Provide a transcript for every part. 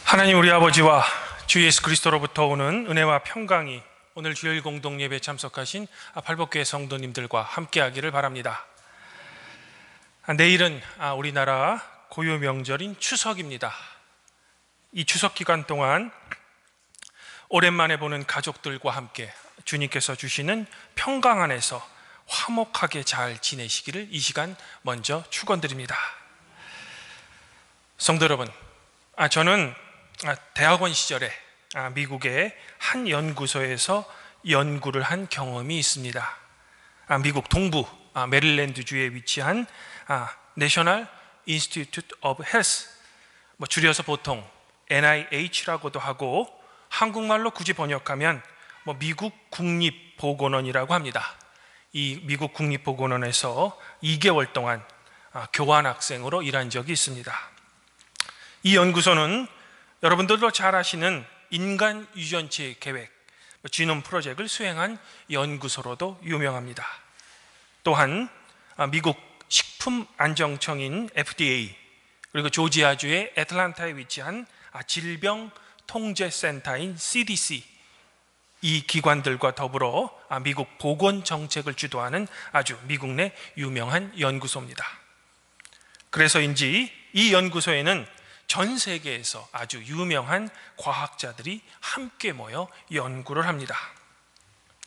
하나님 우리 아버지와 주 예수 그리스도로부터 오는 은혜와 평강이 오늘 주일 공동 예배에 참석하신 발복교회 성도님들과 함께하기를 바랍니다. 내일은 우리나라 고유 명절인 추석입니다. 이 추석 기간 동안 오랜만에 보는 가족들과 함께 주님께서 주시는 평강 안에서 화목하게 잘 지내시기를 이 시간 먼저 축원드립니다. 성도 여러분, 저는 대학원 시절에 미국의 한 연구소에서 연구를 한 경험이 있습니다. 미국 동부 메릴랜드주에 위치한 National Institute of Health, 줄여서 보통 NIH라고도 하고 한국말로 굳이 번역하면 미국 국립보건원이라고 합니다. 이 미국 국립보건원에서 2개월 동안 교환학생으로 일한 적이 있습니다. 이 연구소는 여러분들도 잘 아시는 인간 유전체 계획, 지놈 프로젝트를 수행한 연구소로도 유명합니다. 또한 미국 식품안정청인 FDA, 그리고 조지아주의 애틀란타에 위치한 질병통제센터인 CDC, 이 기관들과 더불어 미국 보건정책을 주도하는 아주 미국 내 유명한 연구소입니다. 그래서인지 이 연구소에는 전 세계에서 아주 유명한 과학자들이 함께 모여 연구를 합니다.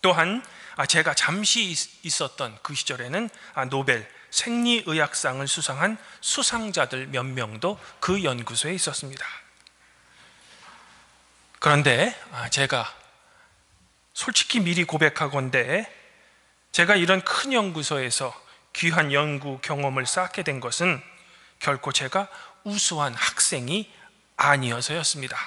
또한 제가 잠시 있었던 그 시절에는 노벨 생리의학상을 수상한 수상자들 몇 명도 그 연구소에 있었습니다. 그런데 제가 솔직히 미리 고백하건대 제가 이런 큰 연구소에서 귀한 연구 경험을 쌓게 된 것은 결코 제가 우수한 학생이 아니어서였습니다.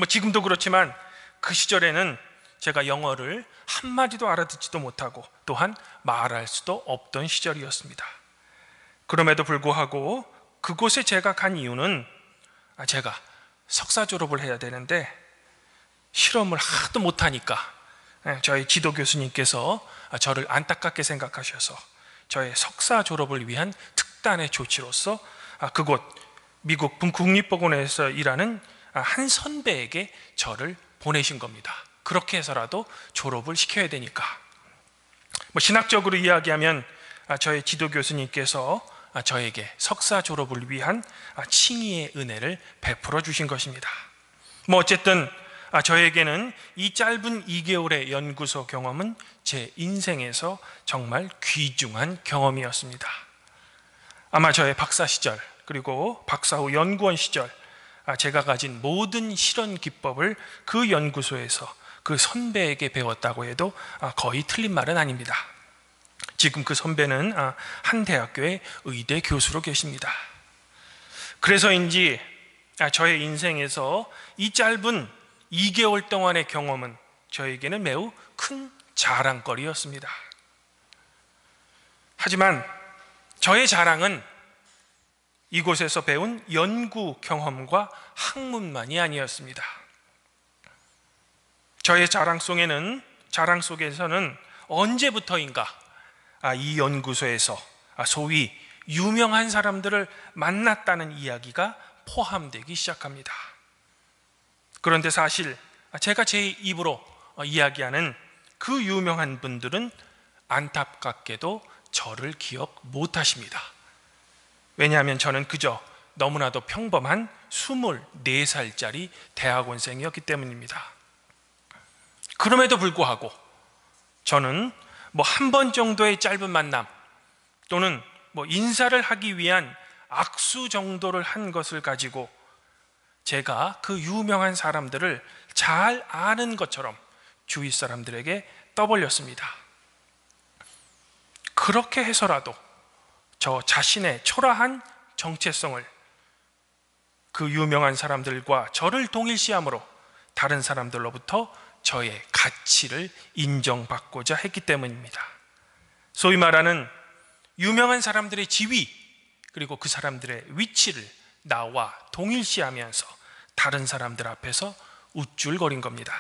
지금도 그렇지만 그 시절에는 제가 영어를 한마디도 알아듣지도 못하고 또한 말할 수도 없던 시절이었습니다. 그럼에도 불구하고 그곳에 제가 간 이유는 제가 석사 졸업을 해야 되는데 실험을 하도 못하니까 저희 지도 교수님께서 저를 안타깝게 생각하셔서 저의 석사 졸업을 위한 특단의 조치로서 그곳 미국 국립보건원에서 일하는 한 선배에게 저를 보내신 겁니다. 그렇게 해서라도 졸업을 시켜야 되니까. 신학적으로 이야기하면 저의 지도 교수님께서 저에게 석사 졸업을 위한 칭의의 은혜를 베풀어 주신 것입니다. 어쨌든 저에게는 이 짧은 2개월의 연구소 경험은 제 인생에서 정말 귀중한 경험이었습니다. 아마 저의 박사 시절 그리고 박사 후 연구원 시절 제가 가진 모든 실험 기법을 그 연구소에서 그 선배에게 배웠다고 해도 거의 틀린 말은 아닙니다. 지금 그 선배는 한 대학교의 의대 교수로 계십니다. 그래서인지 저의 인생에서 이 짧은 2개월 동안의 경험은 저에게는 매우 큰 자랑거리였습니다. 하지만 저의 자랑은 이곳에서 배운 연구 경험과 학문만이 아니었습니다. 저의 자랑 속에서는 언제부터인가 이 연구소에서 소위 유명한 사람들을 만났다는 이야기가 포함되기 시작합니다. 그런데 사실 제가 제 입으로 이야기하는 그 유명한 분들은 안타깝게도 저를 기억 못하십니다. 왜냐하면 저는 그저 너무나도 평범한 24살짜리 대학원생이었기 때문입니다. 그럼에도 불구하고 저는 한 번 정도의 짧은 만남 또는 인사를 하기 위한 악수 정도를 한 것을 가지고 제가 그 유명한 사람들을 잘 아는 것처럼 주위 사람들에게 떠벌렸습니다. 그렇게 해서라도 저 자신의 초라한 정체성을 그 유명한 사람들과 저를 동일시함으로 다른 사람들로부터 저의 가치를 인정받고자 했기 때문입니다. 소위 말하는 유명한 사람들의 지위 그리고 그 사람들의 위치를 나와 동일시하면서 다른 사람들 앞에서 우쭐거린 겁니다.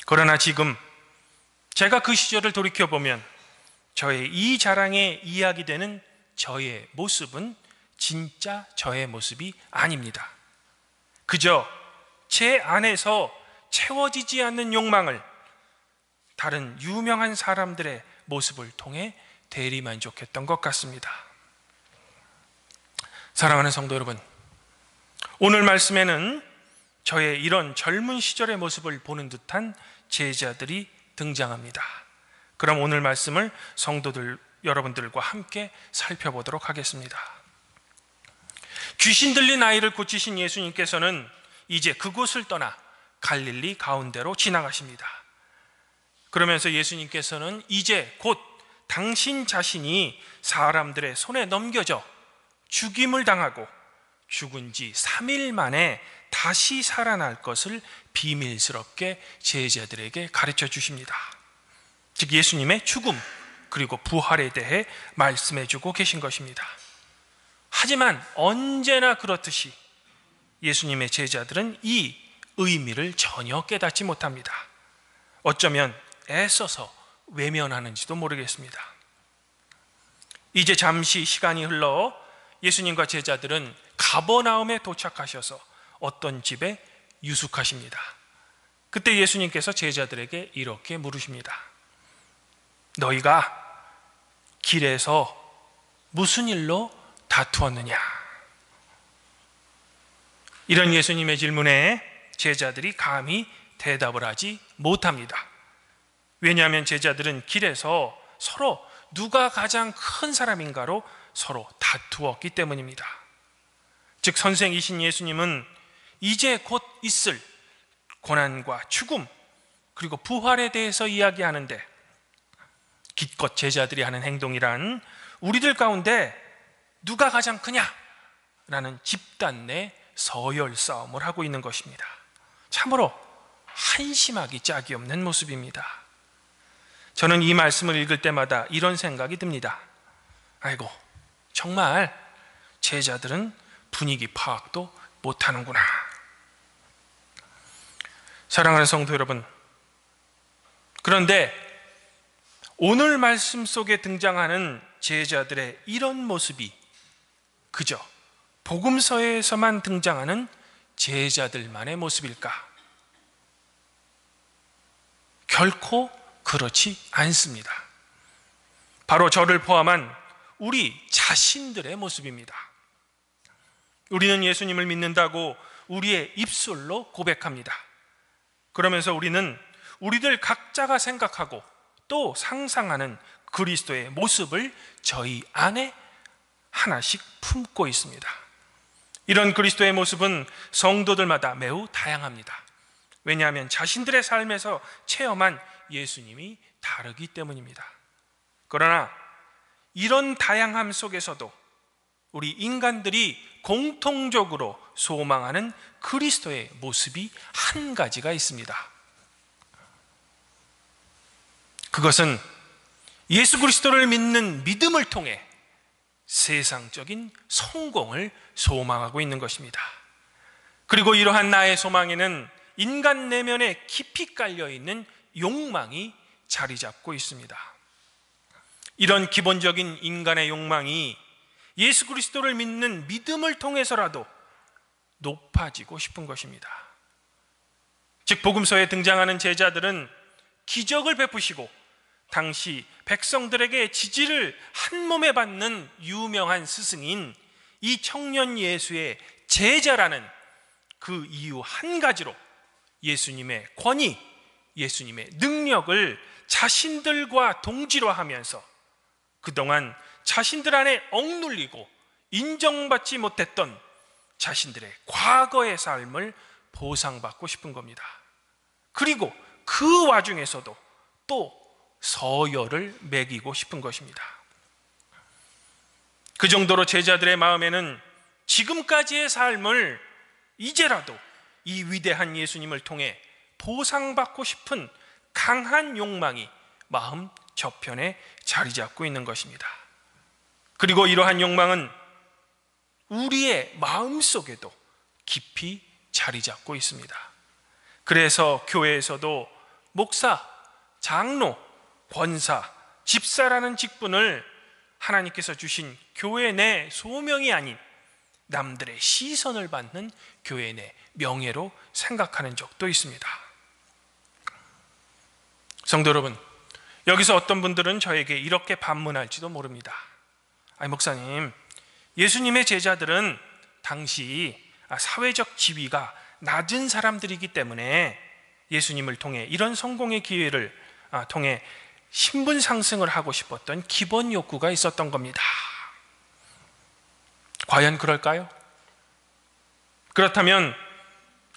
그러나 지금 제가 그 시절을 돌이켜보면 저의 이 자랑에 이야기되는 저의 모습은 진짜 저의 모습이 아닙니다. 그저 제 안에서 채워지지 않는 욕망을 다른 유명한 사람들의 모습을 통해 대리만족했던 것 같습니다. 사랑하는 성도 여러분, 오늘 말씀에는 저의 이런 젊은 시절의 모습을 보는 듯한 제자들이 등장합니다. 그럼 오늘 말씀을 성도들 여러분들과 함께 살펴보도록 하겠습니다. 귀신 들린 아이를 고치신 예수님께서는 이제 그곳을 떠나 갈릴리 가운데로 지나가십니다. 그러면서 예수님께서는 이제 곧 당신 자신이 사람들의 손에 넘겨져 죽임을 당하고 죽은 지 3일 만에 다시 살아날 것을 비밀스럽게 제자들에게 가르쳐 주십니다. 즉 예수님의 죽음 그리고 부활에 대해 말씀해 주고 계신 것입니다. 하지만 언제나 그렇듯이 예수님의 제자들은 이 의미를 전혀 깨닫지 못합니다. 어쩌면 애써서 외면하는지도 모르겠습니다. 이제 잠시 시간이 흘러 예수님과 제자들은 가버나움에 도착하셔서 어떤 집에 유숙하십니다. 그때 예수님께서 제자들에게 이렇게 물으십니다. 너희가 길에서 무슨 일로 다투었느냐? 이런 예수님의 질문에 제자들이 감히 대답을 하지 못합니다. 왜냐하면 제자들은 길에서 서로 누가 가장 큰 사람인가로 서로 다투었기 때문입니다. 즉 선생이신 예수님은 이제 곧 있을 고난과 죽음 그리고 부활에 대해서 이야기하는데 기껏 제자들이 하는 행동이란 우리들 가운데 누가 가장 크냐라는 집단 내 서열 싸움을 하고 있는 것입니다. 참으로 한심하기 짝이 없는 모습입니다. 저는 이 말씀을 읽을 때마다 이런 생각이 듭니다. 아이고, 정말 제자들은 분위기 파악도 못하는구나. 사랑하는 성도 여러분, 그런데 오늘 말씀 속에 등장하는 제자들의 이런 모습이 그저 복음서에서만 등장하는 제자들만의 모습일까? 결코 그렇지 않습니다. 바로 저를 포함한 우리 자신들의 모습입니다. 우리는 예수님을 믿는다고 우리의 입술로 고백합니다. 그러면서 우리는 우리들 각자가 생각하고 또 상상하는 그리스도의 모습을 저희 안에 하나씩 품고 있습니다. 이런 그리스도의 모습은 성도들마다 매우 다양합니다. 왜냐하면 자신들의 삶에서 체험한 예수님이 다르기 때문입니다. 그러나 이런 다양함 속에서도 우리 인간들이 공통적으로 소망하는 그리스도의 모습이 한 가지가 있습니다. 그것은 예수 그리스도를 믿는 믿음을 통해 세상적인 성공을 소망하고 있는 것입니다. 그리고 이러한 나의 소망에는 인간 내면에 깊이 깔려있는 욕망이 자리 잡고 있습니다. 이런 기본적인 인간의 욕망이 예수 그리스도를 믿는 믿음을 통해서라도 높아지고 싶은 것입니다. 즉 복음서에 등장하는 제자들은 기적을 베푸시고 당시 백성들에게 지지를 한 몸에 받는 유명한 스승인 이 청년 예수의 제자라는 그 이유 한 가지로 예수님의 권위, 예수님의 능력을 자신들과 동질화하면서 그동안 자신들 안에 억눌리고 인정받지 못했던 자신들의 과거의 삶을 보상받고 싶은 겁니다. 그리고 그 와중에서도 또 서열을 매기고 싶은 것입니다. 그 정도로 제자들의 마음에는 지금까지의 삶을 이제라도 이 위대한 예수님을 통해 보상받고 싶은 강한 욕망이 마음 저편에 자리 잡고 있는 것입니다. 그리고 이러한 욕망은 우리의 마음 속에도 깊이 자리 잡고 있습니다. 그래서 교회에서도 목사, 장로, 권사, 집사라는 직분을 하나님께서 주신 교회 내 소명이 아닌 남들의 시선을 받는 교회 내 명예로 생각하는 적도 있습니다. 성도 여러분, 여기서 어떤 분들은 저에게 이렇게 반문할지도 모릅니다. 아니 목사님, 예수님의 제자들은 당시 사회적 지위가 낮은 사람들이기 때문에 예수님을 통해 이런 성공의 기회를 통해 신분 상승을 하고 싶었던 기본 욕구가 있었던 겁니다. 과연 그럴까요? 그렇다면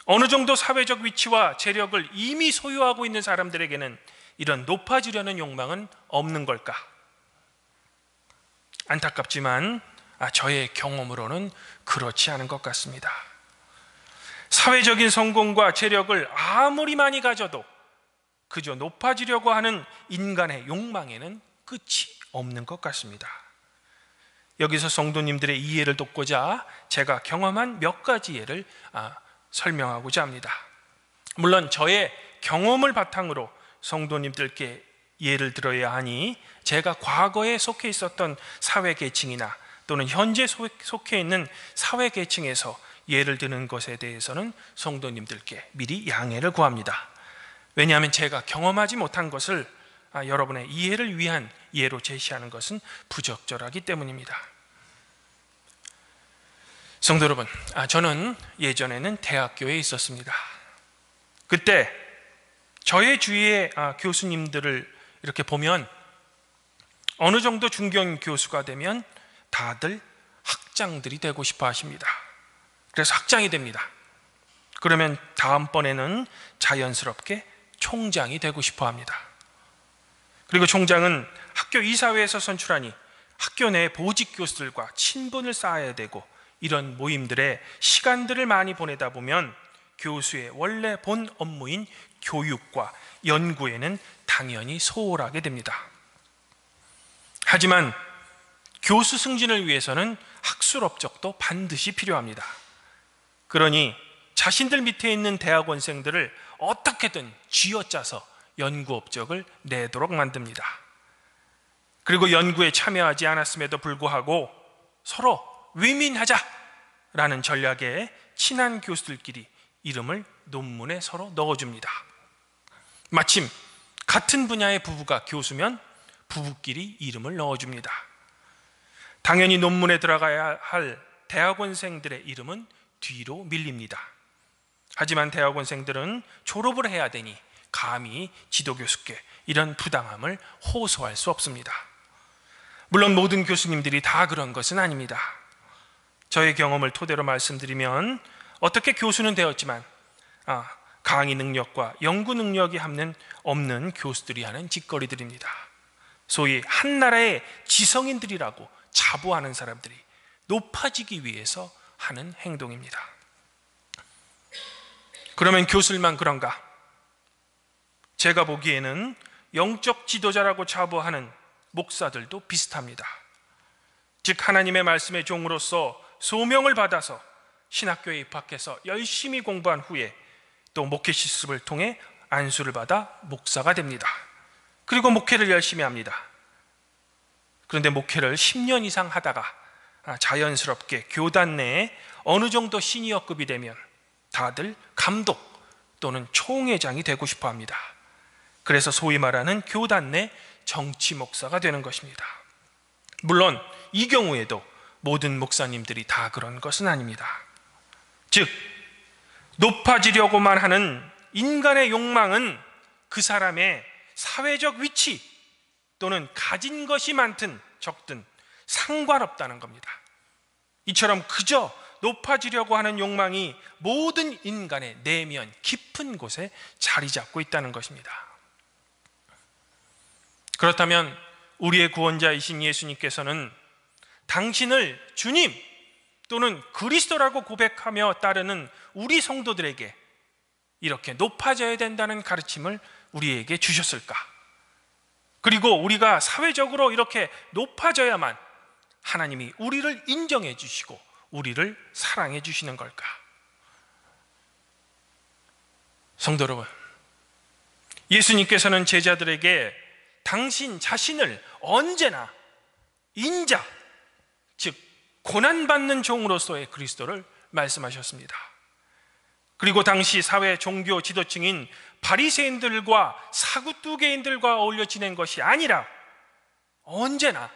어느 정도 사회적 위치와 재력을 이미 소유하고 있는 사람들에게는 이런 높아지려는 욕망은 없는 걸까? 안타깝지만 저의 경험으로는 그렇지 않은 것 같습니다. 사회적인 성공과 재력을 아무리 많이 가져도 그저 높아지려고 하는 인간의 욕망에는 끝이 없는 것 같습니다. 여기서 성도님들의 이해를 돕고자 제가 경험한 몇 가지 예를 설명하고자 합니다. 물론 저의 경험을 바탕으로 성도님들께 예를 들어야 하니 제가 과거에 속해 있었던 사회계층이나 또는 현재 속해 있는 사회계층에서 예를 드는 것에 대해서는 성도님들께 미리 양해를 구합니다. 왜냐하면 제가 경험하지 못한 것을 여러분의 이해를 위한 예로 제시하는 것은 부적절하기 때문입니다. 성도 여러분, 저는 예전에는 대학교에 있었습니다. 그때 저의 주위의 교수님들을 이렇게 보면 어느 정도 중견 교수가 되면 다들 학장들이 되고 싶어 하십니다. 그래서 학장이 됩니다. 그러면 다음번에는 자연스럽게 총장이 되고 싶어 합니다. 그리고 총장은 학교 이사회에서 선출하니 학교 내 보직 교수들과 친분을 쌓아야 되고 이런 모임들에 시간들을 많이 보내다 보면 교수의 원래 본 업무인 교육과 연구에는 당연히 소홀하게 됩니다. 하지만 교수 승진을 위해서는 학술 업적도 반드시 필요합니다. 그러니 자신들 밑에 있는 대학원생들을 어떻게든 쥐어짜서 연구 업적을 내도록 만듭니다. 그리고 연구에 참여하지 않았음에도 불구하고 서로 위민하자라는 전략에 친한 교수들끼리 이름을 논문에 서로 넣어줍니다. 마침 같은 분야의 부부가 교수면 부부끼리 이름을 넣어줍니다. 당연히 논문에 들어가야 할 대학원생들의 이름은 뒤로 밀립니다. 하지만 대학원생들은 졸업을 해야 되니 감히 지도교수께 이런 부당함을 호소할 수 없습니다. 물론 모든 교수님들이 다 그런 것은 아닙니다. 저의 경험을 토대로 말씀드리면 어떻게 교수는 되었지만 강의 능력과 연구 능력이 없는 교수들이 하는 짓거리들입니다. 소위 한 나라의 지성인들이라고 자부하는 사람들이 높아지기 위해서 하는 행동입니다. 그러면 교수들만 그런가? 제가 보기에는 영적 지도자라고 자부하는 목사들도 비슷합니다. 즉 하나님의 말씀의 종으로서 소명을 받아서 신학교에 입학해서 열심히 공부한 후에 또 목회 실습을 통해 안수를 받아 목사가 됩니다. 그리고 목회를 열심히 합니다. 그런데 목회를 10년 이상 하다가 자연스럽게 교단 내에 어느 정도 시니어급이 되면 다들 감독 또는 총회장이 되고 싶어 합니다. 그래서 소위 말하는 교단 내 정치 목사가 되는 것입니다. 물론 이 경우에도 모든 목사님들이 다 그런 것은 아닙니다. 즉 높아지려고만 하는 인간의 욕망은 그 사람의 사회적 위치 또는 가진 것이 많든 적든 상관없다는 겁니다. 이처럼 그저 높아지려고 하는 욕망이 모든 인간의 내면 깊은 곳에 자리 잡고 있다는 것입니다. 그렇다면 우리의 구원자이신 예수님께서는 당신을 주님 또는 그리스도라고 고백하며 따르는 우리 성도들에게 이렇게 높아져야 된다는 가르침을 우리에게 주셨을까? 그리고 우리가 사회적으로 이렇게 높아져야만 하나님이 우리를 인정해 주시고 우리를 사랑해 주시는 걸까? 성도 여러분, 예수님께서는 제자들에게 당신 자신을 언제나 인자, 즉 고난받는 종으로서의 그리스도를 말씀하셨습니다. 그리고 당시 사회 종교 지도층인 바리새인들과 사구두개인들과 어울려 지낸 것이 아니라 언제나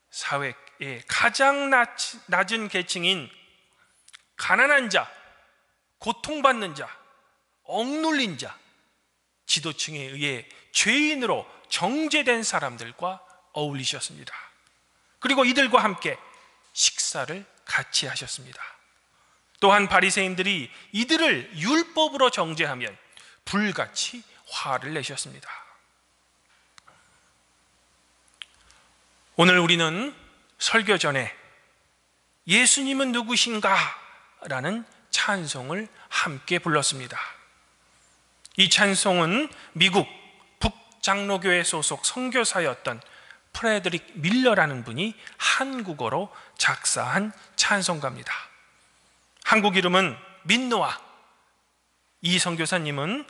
사회의 가장 낮은 계층인 가난한 자, 고통받는 자, 억눌린 자, 지도층에 의해 죄인으로 정죄된 사람들과 어울리셨습니다. 그리고 이들과 함께 식사를 같이 하셨습니다. 또한 바리새인들이 이들을 율법으로 정죄하면 불같이 화를 내셨습니다. 오늘 우리는 설교 전에 예수님은 누구신가? 라는 찬송을 함께 불렀습니다. 이 찬송은 미국 북장로교회 소속 선교사였던 프레드릭 밀러라는 분이 한국어로 작사한 찬송가입니다. 한국 이름은 민노아. 이 선교사님이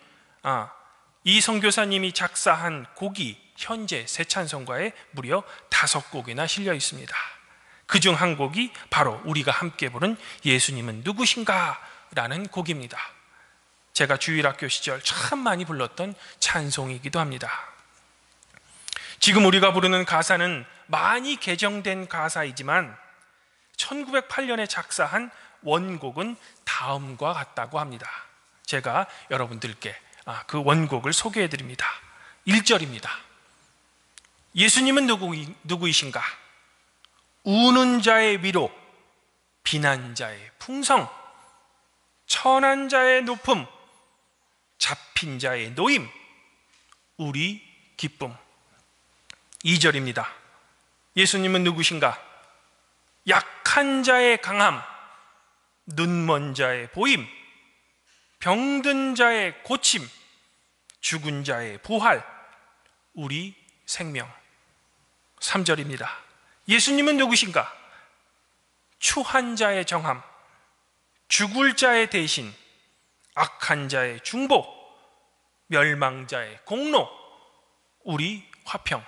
작사한 곡이 현재 새 찬송가에 무려 5곡이나 실려 있습니다. 그중 한 곡이 바로 우리가 함께 부른 예수님은 누구신가? 라는 곡입니다. 제가 주일학교 시절 참 많이 불렀던 찬송이기도 합니다. 지금 우리가 부르는 가사는 많이 개정된 가사이지만 1908년에 작사한 원곡은 다음과 같다고 합니다. 제가 여러분들께 그 원곡을 소개해 드립니다. 1절입니다. 예수님은 누구이신가? 우는 자의 위로, 비난 자의 풍성, 천한 자의 높음, 잡힌 자의 노임, 우리 기쁨. 2절입니다. 예수님은 누구신가? 약한 자의 강함, 눈먼 자의 보임, 병든 자의 고침, 죽은 자의 부활, 우리 생명. 3절입니다. 예수님은 누구신가? 추한 자의 정함, 죽을 자의 대신, 악한 자의 중보, 멸망자의 공로, 우리 화평.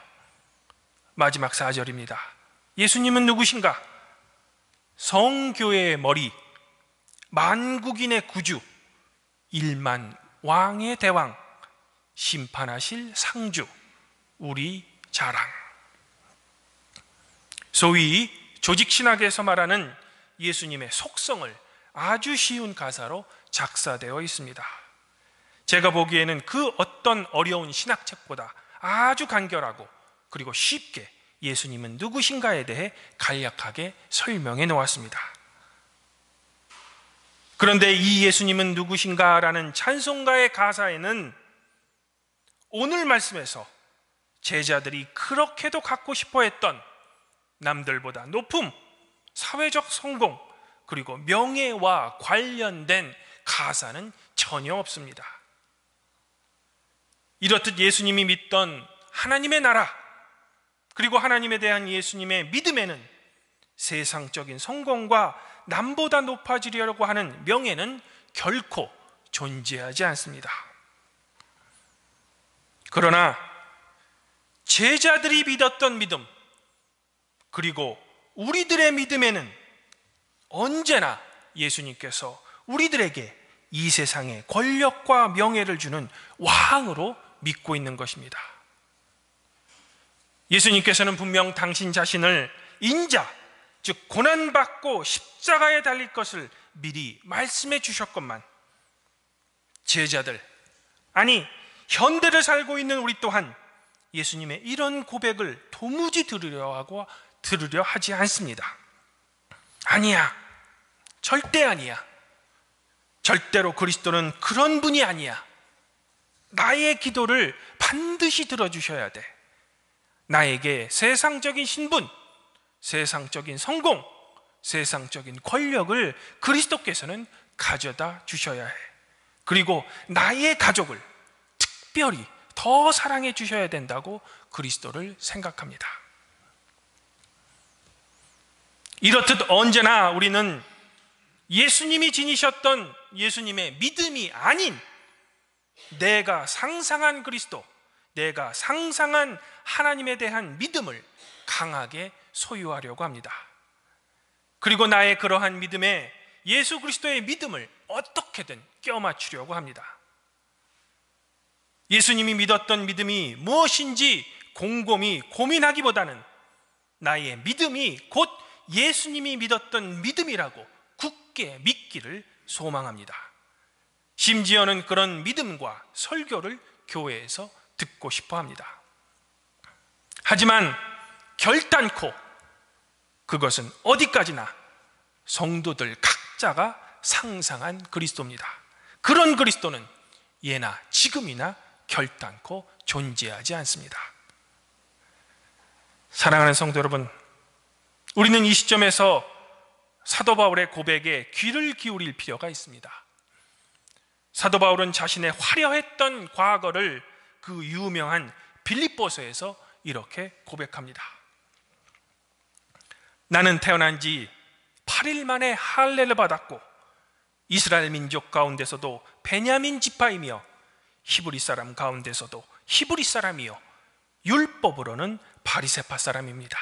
마지막 4절입니다. 예수님은 누구신가? 성교회의 머리, 만국인의 구주, 1만 왕의 대왕, 심판하실 상주, 우리 자랑. 소위 조직신학에서 말하는 예수님의 속성을 아주 쉬운 가사로 작사되어 있습니다. 제가 보기에는 그 어떤 어려운 신학책보다 아주 간결하고 그리고 쉽게 예수님은 누구신가에 대해 간략하게 설명해 놓았습니다. 그런데 이 예수님은 누구신가라는 찬송가의 가사에는 오늘 말씀에서 제자들이 그렇게도 갖고 싶어 했던 남들보다 높음, 사회적 성공, 그리고 명예와 관련된 가사는 전혀 없습니다. 이렇듯 예수님이 믿던 하나님의 나라, 그리고 하나님에 대한 예수님의 믿음에는 세상적인 성공과 남보다 높아지려고 하는 명예는 결코 존재하지 않습니다. 그러나 제자들이 믿었던 믿음, 그리고 우리들의 믿음에는 언제나 예수님께서 우리들에게 이 세상에 권력과 명예를 주는 왕으로 믿고 있는 것입니다. 예수님께서는 분명 당신 자신을 인자, 즉 고난받고 십자가에 달릴 것을 미리 말씀해 주셨건만 제자들, 아니 현대를 살고 있는 우리 또한 예수님의 이런 고백을 도무지 들으려 하지 않습니다. 아니야, 절대 아니야. 절대로 그리스도는 그런 분이 아니야. 나의 기도를 반드시 들어주셔야 돼. 나에게 세상적인 신분, 세상적인 성공, 세상적인 권력을 그리스도께서는 가져다 주셔야 해. 그리고 나의 가족을 특별히 더 사랑해 주셔야 된다고 그리스도를 생각합니다. 이렇듯 언제나 우리는 예수님이 지니셨던 예수님의 믿음이 아닌 내가 상상한 그리스도, 내가 상상한 하나님에 대한 믿음을 강하게 소유하려고 합니다. 그리고 나의 그러한 믿음에 예수 그리스도의 믿음을 어떻게든 껴맞추려고 합니다. 예수님이 믿었던 믿음이 무엇인지 곰곰이 고민하기보다는 나의 믿음이 곧 예수님이 믿었던 믿음이라고 굳게 믿기를 소망합니다. 심지어는 그런 믿음과 설교를 교회에서 듣고 싶어 합니다. 하지만 결단코 그것은 어디까지나 성도들 각자가 상상한 그리스도입니다. 그런 그리스도는 예나 지금이나 결단코 존재하지 않습니다. 사랑하는 성도 여러분, 우리는 이 시점에서 사도 바울의 고백에 귀를 기울일 필요가 있습니다. 사도 바울은 자신의 화려했던 과거를 그 유명한 빌립보서에서 이렇게 고백합니다. 나는 태어난 지 8일 만에 할례를 받았고 이스라엘 민족 가운데서도 베냐민 지파이며 히브리 사람 가운데서도 히브리 사람이요 율법으로는 바리새파 사람입니다.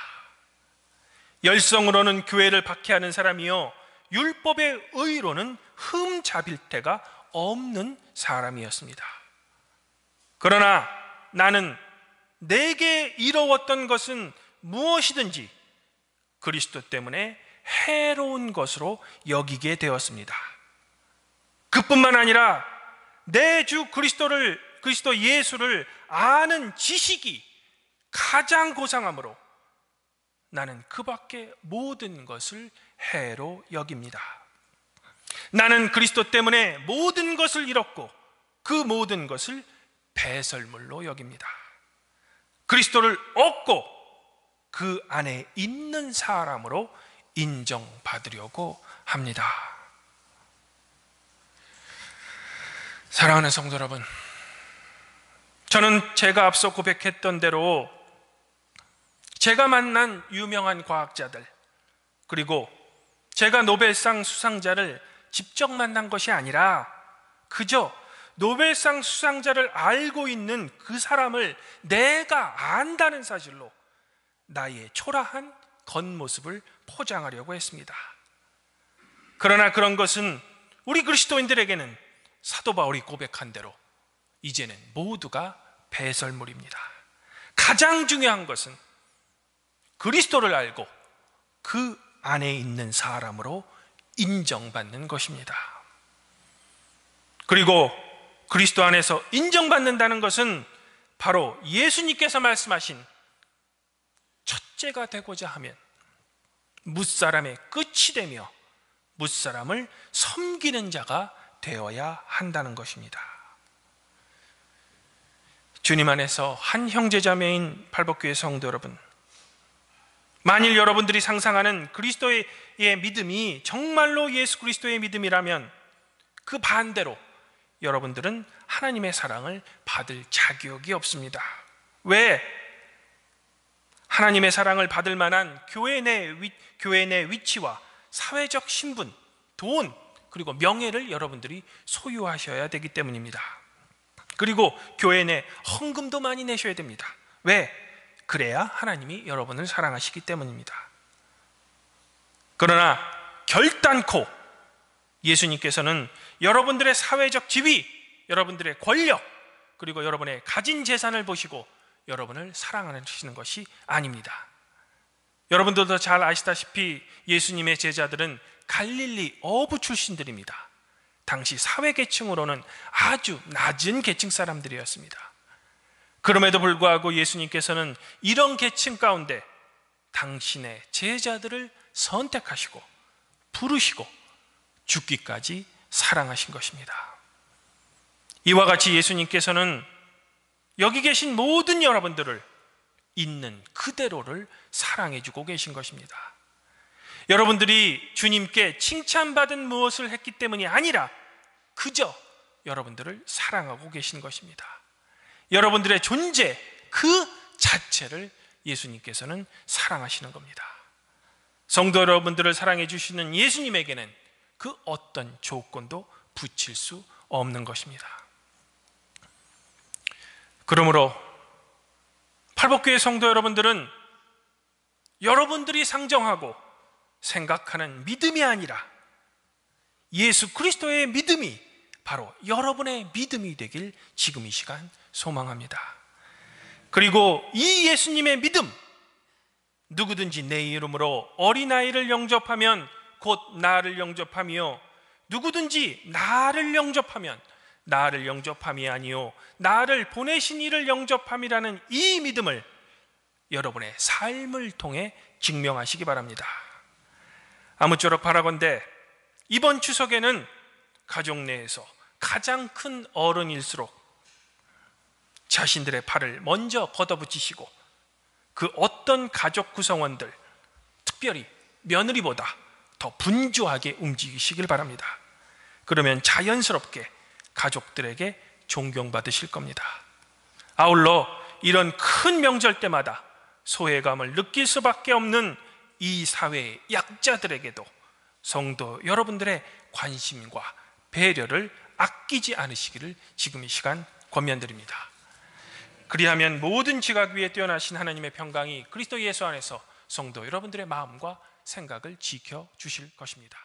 열성으로는 교회를 박해하는 사람이요 율법의 의로는 흠잡일 데가 없는 사람이었습니다. 그러나 나는 내게 이루었던 것은 무엇이든지 그리스도 때문에 해로운 것으로 여기게 되었습니다. 그뿐만 아니라 내 주 그리스도 예수를 아는 지식이 가장 고상하므로 나는 그 밖의 모든 것을 해로 여깁니다. 나는 그리스도 때문에 모든 것을 잃었고 그 모든 것을 배설물로 여깁니다. 그리스도를 얻고 그 안에 있는 사람으로 인정받으려고 합니다. 사랑하는 성도 여러분, 저는 제가 앞서 고백했던 대로 제가 만난 유명한 과학자들, 그리고 제가 노벨상 수상자를 직접 만난 것이 아니라 그저 노벨상 수상자를 알고 있는 그 사람을 내가 안다는 사실로 나의 초라한 겉모습을 포장하려고 했습니다. 그러나 그런 것은 우리 그리스도인들에게는 사도 바울이 고백한 대로 이제는 모두가 배설물입니다. 가장 중요한 것은 그리스도를 알고 그 안에 있는 사람으로 인정받는 것입니다. 그리고 그리스도 안에서 인정받는다는 것은 바로 예수님께서 말씀하신 첫째가 되고자 하면 뭇사람의 끝이 되며 뭇사람을 섬기는 자가 되어야 한다는 것입니다. 주님 안에서 한 형제자매인 팔복교회 성도 여러분, 만일 여러분들이 상상하는 그리스도의 믿음이 정말로 예수 그리스도의 믿음이라면 그 반대로 여러분들은 하나님의 사랑을 받을 자격이 없습니다. 왜? 하나님의 사랑을 받을 만한 교회 내 위치와 사회적 신분, 돈, 그리고 명예를 여러분들이 소유하셔야 되기 때문입니다. 그리고 교회 내 헌금도 많이 내셔야 됩니다. 왜? 그래야 하나님이 여러분을 사랑하시기 때문입니다. 그러나 결단코 예수님께서는 여러분들의 사회적 지위, 여러분들의 권력, 그리고 여러분의 가진 재산을 보시고 여러분을 사랑하시는 것이 아닙니다. 여러분들도 잘 아시다시피 예수님의 제자들은 갈릴리 어부 출신들입니다. 당시 사회계층으로는 아주 낮은 계층 사람들이었습니다. 그럼에도 불구하고 예수님께서는 이런 계층 가운데 당신의 제자들을 선택하시고 부르시고 죽기까지 사랑하신 것입니다. 이와 같이 예수님께서는 여기 계신 모든 여러분들을 있는 그대로를 사랑해주고 계신 것입니다. 여러분들이 주님께 칭찬받은 무엇을 했기 때문이 아니라 그저 여러분들을 사랑하고 계신 것입니다. 여러분들의 존재 그 자체를 예수님께서는 사랑하시는 겁니다. 성도 여러분들을 사랑해 주시는 예수님에게는 그 어떤 조건도 붙일 수 없는 것입니다. 그러므로 팔복교회 성도 여러분들은 여러분들이 상정하고 생각하는 믿음이 아니라 예수 그리스도의 믿음이 바로 여러분의 믿음이 되길 지금 이 시간 소망합니다. 그리고 이 예수님의 믿음, 누구든지 내 이름으로 어린아이를 영접하면 곧 나를 영접하며 누구든지 나를 영접하면 나를 영접함이 아니요 나를 보내신 이를 영접함이라는 이 믿음을 여러분의 삶을 통해 증명하시기 바랍니다. 아무쪼록 바라건대 이번 추석에는 가족 내에서 가장 큰 어른일수록 자신들의 팔을 먼저 걷어붙이시고 그 어떤 가족 구성원들, 특별히 며느리보다 더 분주하게 움직이시길 바랍니다. 그러면 자연스럽게 가족들에게 존경받으실 겁니다. 아울러 이런 큰 명절 때마다 소외감을 느낄 수밖에 없는 이 사회의 약자들에게도 성도 여러분들의 관심과 배려를 아끼지 않으시기를 지금 이 시간 권면드립니다. 그리하면 모든 지각 위에 뛰어나신 하나님의 평강이 그리스도 예수 안에서 성도 여러분들의 마음과 생각을 지켜주실 것입니다.